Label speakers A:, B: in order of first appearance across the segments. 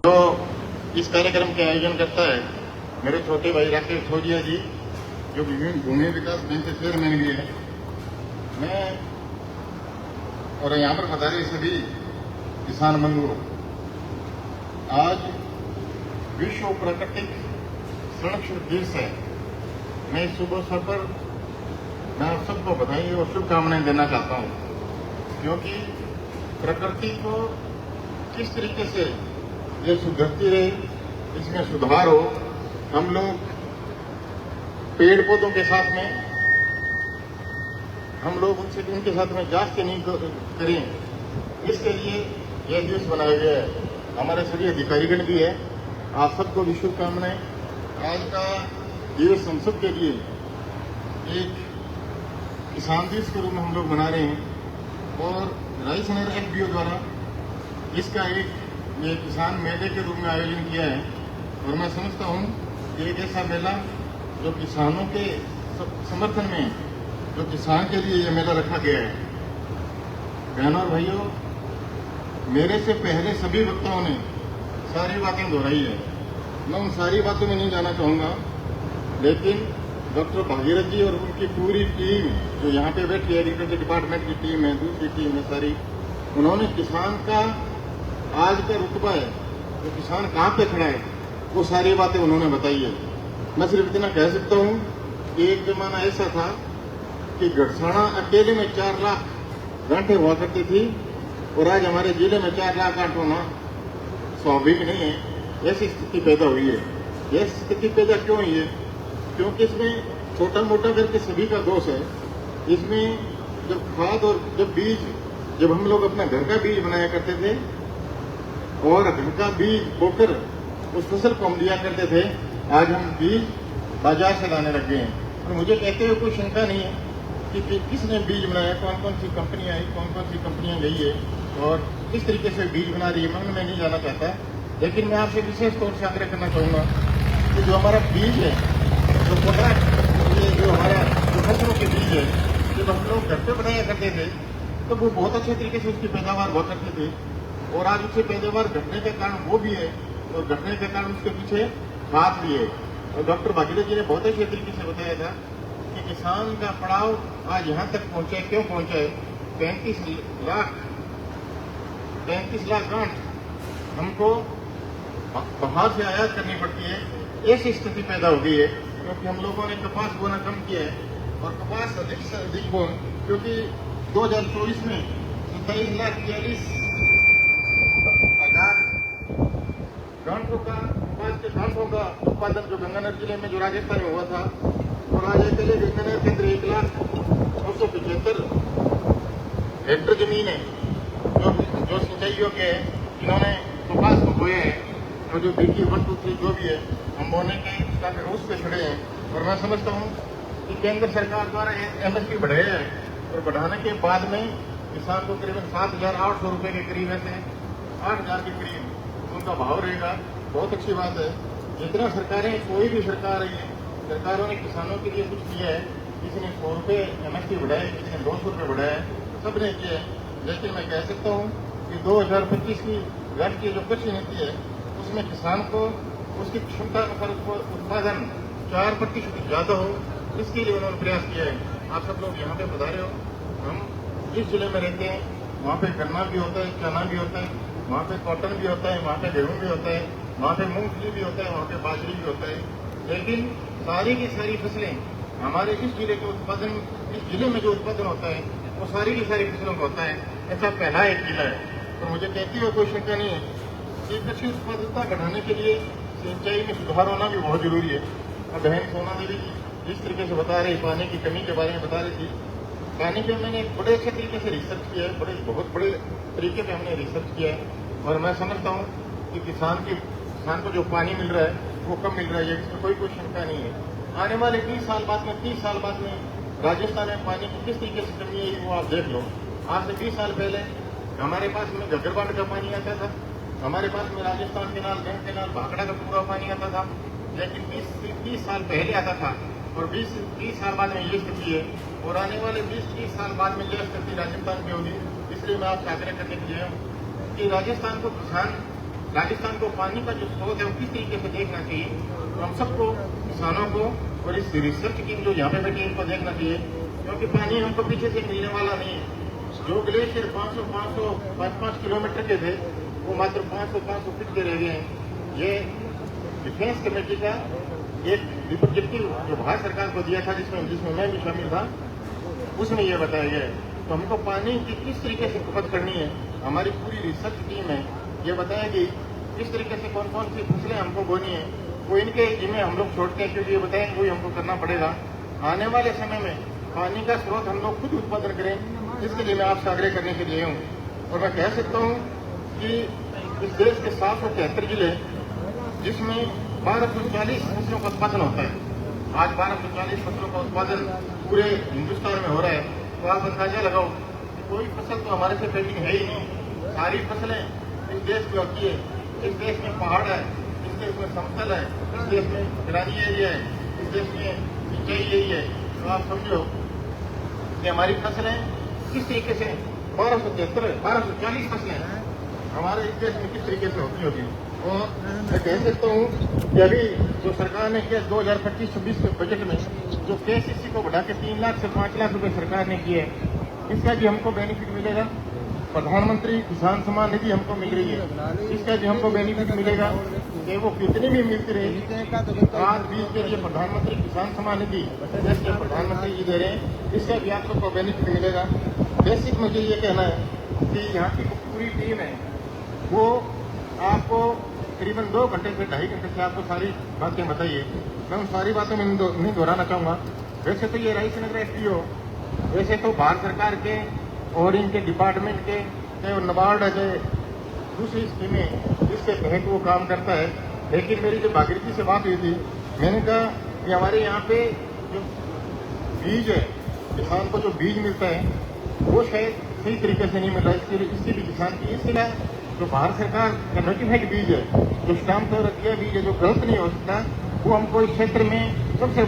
A: तो इस कार्यक्रम के आयोजन करता है मेरे छोटे भाई राकेश ठोजिया जी, जो भूमि विकास बैंक के चेयरमैन भी है। मैं और यहाँ पर बता रहे सभी किसान बंधुओं, आज विश्व प्राकृतिक संरक्षण दिवस है। मैं इस शुभ अवसर पर मैं आप सबको बधाई और शुभकामनाएं देना चाहता हूँ, क्योंकि प्रकृति को किस तरीके से ये सुधरती रहे, इसमें सुधार हो। हम लोग पेड़ पौधों के साथ में हम लोग उनके साथ में जास्ती नहीं करें, इसके लिए यह दिवस बनाया गया है। हमारे सभी अधिकारीगण भी है, आप सबको भी शुभकामनाएं। आज का दिवस हम सब के लिए एक किसान दिवस के रूप में हम लोग मना रहे हैं और राइस एंड एफपीओ द्वारा इसका ये किसान मेले के रूप में आयोजन किया है। और मैं समझता हूँ कि एक ऐसा मेला जो किसानों के समर्थन में, जो किसान के लिए ये मेला रखा गया है। बहनों और भाइयों, मेरे से पहले सभी वक्ताओं ने सारी बातें दोहराई है, मैं उन सारी बातों में नहीं जाना चाहूँगा, लेकिन डॉक्टर भागीरथ जी और उनकी पूरी टीम जो यहाँ पे बैठी है, एग्रीकल्चर डिपार्टमेंट की टीम है, दूसरी टीम है सारी, उन्होंने किसान का आज का रुतबा है, जो किसान कहाँ पे खड़ा है, वो सारी बातें उन्होंने बताई है। मैं सिर्फ इतना कह सकता हूँ कि एक जमाना ऐसा था कि गढ़साना अकेले में 4 लाख गांठें हुआ करती थी, और आज हमारे जिले में 4 लाख गांठ होना स्वाभाविक नहीं है। ऐसी स्थिति पैदा हुई है। यह स्थिति पैदा क्यों हुई है? क्योंकि इसमें छोटा मोटा करके सभी का दोष है। इसमें जब खाद और जब बीज, जब हम लोग अपना घर का बीज बनाया करते थे और घर का बीज बोकर उस फसल को हम लिया करते थे, आज हम बीज बाजार से लाने लग गए हैं। और मुझे कहते हुए कोई शंका नहीं है कि किसने बीज बनाया, कौन कौन सी कंपनियां आई, कौन कौन सी कंपनियां गई है और किस तरीके से बीज बना रही है, मैं नहीं जाना चाहता। लेकिन मैं आपसे विशेष तौर से आग्रह करना चाहूँगा कि जो हमारा बीज है, जो हमारा जो फसलों के बीज है, जब हम लोग घर पे बनाया करते थे तो वो बहुत अच्छे तरीके से उसकी पैदावार हुआ करती थी, और आज उससे पैदावार घटने के कारण वो भी है, और घटने के कारण उसके पीछे खाद भी है। और डॉक्टर भागीरथ जी ने बहुत अच्छे तरीके से बताया था कि किसान का पड़ाव आज यहाँ तक पहुँचा है। क्यों पहुँचा है? 35 लाख गांठ हमको बाहर से आयात करनी पड़ती है। ऐसी स्थिति पैदा हो गई है क्योंकि हम लोगों ने कपास बोना कम किया है, और कपास अधिक से अधिक बोन, क्योंकि 2024 में 27,42,000 गांठों का, कपास के गांठों का उत्पादन जो गंगानगर जिले में, जो राजस्थान में हुआ था, और आज अकेले गंगानगर के अंदर 1,975,000 हेक्टेयर जमीन है जो सिंचाई योग्य है, जिन्होंने कपास को बोया है, और जो बीटी 1, 2, 3 जो भी है, हम बोने के रूस पे खड़े हैं। और मैं समझता हूँ कि केंद्र सरकार द्वारा एमएसपी बढ़ाया है, और बढ़ाने के बाद में किसान को करीबन 7,800 रुपये के करीब, ऐसे 8,000 के करीब उनका भाव रहेगा। बहुत अच्छी बात है। जितना सरकारें, कोई भी सरकार आई है, सरकारों ने किसानों के लिए कुछ किया है। किसी ने 100 रुपये एमएसपी बढ़ाए, किसी ने 200 रुपये बढ़ाए, सबने किया है। लेकिन मैं कह सकता हूँ कि 2025 की राष्ट्रीय जो कृषि नीति है, उसमें किसान को उसकी क्षमता पर उत्पादन 4% ज़्यादा हो, इसके लिए उन्होंने प्रयास किया है। आप सब लोग यहाँ पे पधारे हो। हम जिस जिले में रहते हैं वहाँ पे गन्ना भी होता है, चना भी होता है, वहाँ पे कॉटन भी होता है, वहाँ पे गेहूँ भी होता है, वहाँ पे मूंगफली भी होता है, वहाँ पे बाजरी भी होता है। लेकिन सारी की सारी फसलें हमारे इस जिले के उत्पादन, इस जिले में जो उत्पादन होता है वो सारी की सारी फसलों का होता है। ऐसा पहला एक जिला है। तो मुझे कहती हुए कोई शंका नहीं है कि कृषि उत्पादकता बढ़ाने के लिए सिंचाई में सुधार होना भी बहुत जरूरी है। और बहन सोना देवी जी जिस तरीके से बता रही, पानी की कमी के बारे में बता रही थी, पानी पे मैंने बड़े अच्छे तरीके से रिसर्च किया है, बहुत बड़े तरीके पे हमने रिसर्च किया है। और मैं समझता हूँ कि किसान को जो पानी मिल रहा है वो कम मिल रहा है, इसमें कोई शंका नहीं है। आने वाले 20 साल बाद में, 30 साल बाद में राजस्थान में पानी की किस तरीके से कमी है वो आप देख लो। आज से 20 साल पहले हमारे पास में घग्गरबाड़ का पानी आता था, हमारे पास में राजस्थान के नाल, गंज के नाल, भाखड़ा का पूरा पानी आता था। लेकिन 20 साल पहले आता था, और 20 साल बाद में ये स्थिति है, और आने वाले 20-30 साल बाद में यह स्थिति राजस्थान की होगी। इसलिए मैं आपसे आग्रह करने के लिए हूँ कि राजस्थान को किसान राजस्थान को पानी का जो स्रोत है वो किस तरीके से देखना चाहिए, तो हम सबको, किसानों को और इस रिसर्च टीम जो यहाँ पे बैठी है इनको देखना चाहिए, क्योंकि पानी हमको पीछे से मिलने वाला नहीं है। जो ग्लेशियर 500-500 किलोमीटर के थे वो मात्र 500 फीट के रह गए हैं। ये डिफेंस कमेटी का एक रिप्रेजेंटेटिव जो भारत सरकार को दिया था, जिसमें मैं भी शामिल था, उसमें यह बताया गया है। तो हमको पानी की किस तरीके से खपत करनी है, हमारी पूरी रिसर्च टीम है ये बताएगी किस तरीके से कौन कौन सी फसलें हमको बोनी है, वो इनके जिम्मे हम लोग छोड़ते हैं, क्योंकि ये बताएंगे वही हमको करना पड़ेगा। आने वाले समय में पानी का स्रोत हम लोग खुद उत्पादन करें, इसके लिए मैं आपसे आग्रह करने के लिए हूँ। और मैं कह सकता हूँ कि इस देश के 773 जिले, जिसमें 1240 फसलों का उत्पादन होता है, आज 1240 फसलों का उत्पादन पूरे हिंदुस्तान में हो रहा है, तो आप अंदाजा लगाओ कि कोई फसल तो हमारे से पेंडिंग है ही नहीं। सारी फसलें इस देश की होती है। इस देश में पहाड़ है, इस देश में समतल है, इस देश में मैदानी एरिया है, इस देश में सिंचाई एरिया है। तो आप समझो कि हमारी फसलें किस तरीके से 1240 फसलें हमारे इस देश में किस तरीके से होती होगी। और मैं कह सकता हूँ कि अभी जो सरकार ने किया 2025-26 के बजट में जो KCC को बढ़ा के 3 लाख से 5 लाख रुपए सरकार ने किए, इसका भी हमको बेनिफिट मिलेगा। प्रधानमंत्री किसान सम्मान निधि हमको मिल रही है, इसका भी हमको बेनिफिट मिलेगा। कि वो कितनी भी मिलती रही, आज बीज के लिए प्रधानमंत्री किसान सम्मान निधि जैसे प्रधानमंत्री जी दे रहे हैं, इसका भी आप सबको बेनिफिट मिलेगा। बेसिक मुझे ये कहना है कि यहाँ की पूरी टीम है वो आपको करीबन 2 घंटे से 2.5 घंटे से आपको सारी बातें बताइए। मैं उन सारी बातों में नहीं दोहराना चाहूँगा। वैसे तो ये राइस नगर SDO वैसे तो भारत सरकार के और इनके डिपार्टमेंट के चाहे नबार्ड है, चाहे दूसरी स्कीमें जिसके तहत वो काम करता है, लेकिन मेरी जो भागीरथी से बात हुई थी, मैंने कहा कि हमारे यहाँ पे जो बीज है, किसान को जो बीज मिलता है वो शायद सही तरीके से नहीं मिल रहा है। इसकी भी किसान की इसलिए जो भारत सरकार का नोटिफाइड बीज है, जो स्टाम्प पर रखा बीज है, जो गलत नहीं हो सकता, वो हमको इस क्षेत्र में सबसे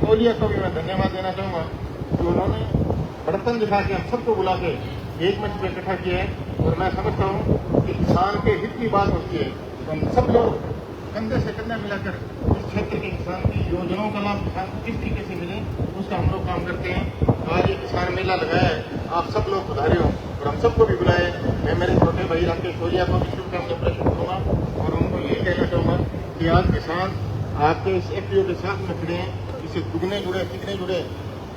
A: कोलिया को भी मैं धन्यवाद देना चाहूँगा कि उन्होंने बड़पन दिखा के हम सबको बुला के एक मंच पर इकट्ठा किया है। और मैं समझता हूँ कि किसान के हित की बात होती है तो हम सब लोग कंधे से कंधा मिलाकर इस क्षेत्र के किसान की योजनाओं का लाभ किसान को किस तरीके से मिले उसका हम लोग काम करते हैं। आज ये किसान मेला लगाया है, आप सब लोग पधारे हो और हम सबको भी बुलाए। मैं मेरे छोटे भाई राकेश सोलिया को भी शुभकामनाएं प्रेषित करूँगा और उनको यही कहना चाहूँगा कि आज किसान आपके इस FPO के साथ में खड़े हैं, इससे दुगने जुड़े, तिगने जुड़े,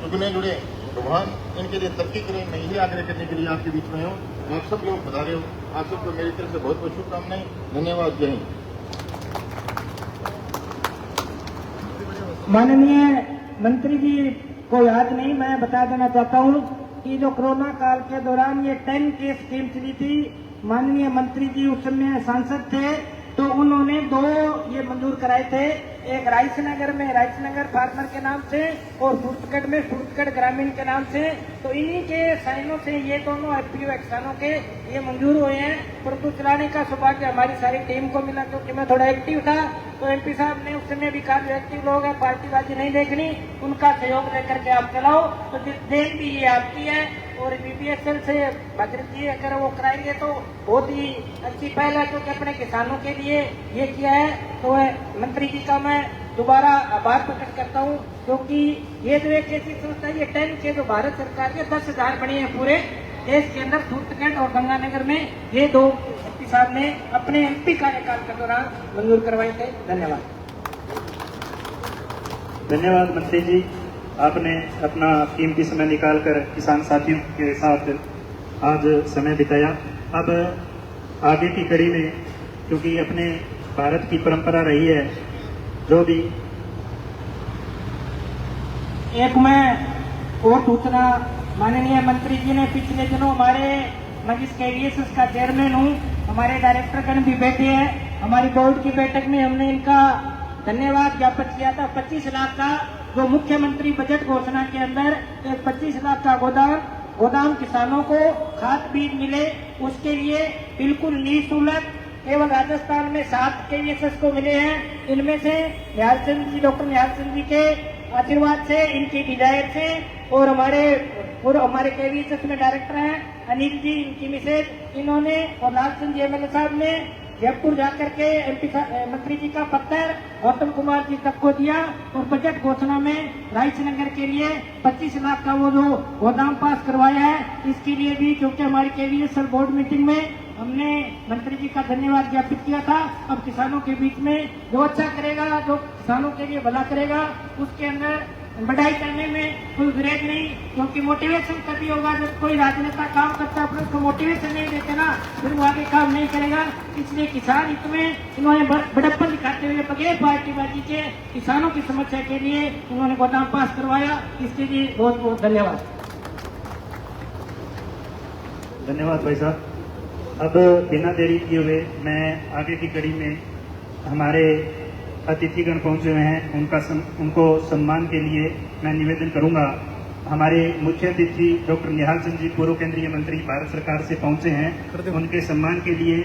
A: चुगने जुड़े, भगवान इनके लिए तरक्की करें। मैं यही आग्रह करने के लिए आपके बीच में हूँ। आप सब लोग बता रहे हो, आप सबको मेरी तरफ से बहुत बहुत शुभकामनाएं। धन्यवाद। जय हिंद।
B: माननीय मंत्री जी को याद नहीं, मैं बता देना चाहता हूँ कि जो कोरोना काल के दौरान ये 10 के स्कीम चली थी, माननीय मंत्री जी उस समय सांसद थे, तो उन्होंने 2 ये मंजूर कराए थे। एक राइस नगर में राइस नगर फार्मर के नाम से और सूरतगढ़ में सूरतगढ़ ग्रामीण के नाम से। तो इन्हीं के साइनों से ये दोनों FPO किसानों के ये मंजूर हुए हैं। परंतु चलाने का सौभाग्य हमारी सारी टीम को मिला, क्योंकि मैं थोड़ा एक्टिव था। तो MP साहब ने उस समय भी कहा जो एक्टिव लोग हैं, पार्टीबाजी नहीं देखनी, उनका सहयोग लेकर के आप चलाओ। तो देन भी ये आपकी है और BPSL से भागीरथी अगर वो कराएंगे तो बहुत ही अच्छी पहल है, क्योंकि अपने किसानों के लिए ये किया है। तो मंत्री जी का मैं दोबारा आभार प्रकट करता हूँ, क्योंकि ये जो एक ऐसी संस्था है, ये 10 के जो भारत सरकार के 10,000 बने हैं पूरे देश के अंदर, सूरतगढ़ और गंगानगर में ये 2 MP साहब ने अपने MP कार्यकाल के दौरान मंजूर करवाए थे। धन्यवाद।
C: धन्यवाद मंत्री जी, आपने अपना कीमती समय निकालकर किसान साथियों के साथ आज समय बिताया। अब आगे की कड़ी में, क्योंकि अपने भारत की परंपरा रही है, जो भी
B: एक मैं और सूचना, माननीय मंत्री जी ने पिछले दिनों हमारे मैं जिस KVSS का चेयरमैन हूँ, हमारे डायरेक्टरगण भी बैठे हैं। हमारी बोर्ड की बैठक में हमने इनका धन्यवाद ज्ञापन किया था। 25 लाख का जो मुख्यमंत्री बजट घोषणा के अंदर एक 25 लाख का गोदाम किसानों को खाद बीज मिले, उसके लिए बिल्कुल निःशुल्क केवल राजस्थान में 7 KVSS को मिले हैं। इनमें से डॉक्टर निहाल चंद जी के आशीर्वाद से, इनकी डिजायर से और हमारे केवीएस में डायरेक्टर हैं अनिल जी, इनकी मिसेज, इन्होंने और लालचंद जी एमएलए साहब ने जयपुर जाकर के एमपी मंत्री जी का पत्र गौतम कुमार जी तक को दिया और बजट घोषणा में राइस नगर के लिए 25 लाख का वो जो गोदाम पास करवाया है, इसके लिए भी क्योंकि हमारी केवीएस बोर्ड मीटिंग में हमने मंत्री जी का धन्यवाद ज्ञापित किया था। अब किसानों के बीच में जो अच्छा करेगा, जो किसानों के लिए भला करेगा, उसके अंदर बढ़ाई करने में कोई विरोध नहीं, क्योंकि मोटिवेशन तभी होगा जब कोई राजनेता काम करता है, अपने उसको मोटिवेशन नहीं देते ना, फिर वो आगे काम नहीं करेगा। इसलिए किसान हित में इन्होंने बड़प्पन दिखाते हुए बगैर पार्टीबाजी के किसानों की समस्या के लिए इन्होंने गोदाम पास करवाया, इसके लिए बहुत बहुत धन्यवाद।
C: धन्यवाद भाई साहब। अब बिना देरी किए हुए मैं आगे की कड़ी में हमारे अतिथिगण पहुंचे हुए हैं, उनको सम्मान के लिए मैं निवेदन करूंगा। हमारे मुख्य अतिथि डॉक्टर निहाल चंद जी, पूर्व केंद्रीय मंत्री भारत सरकार से पहुंचे हैं, उनके सम्मान के लिए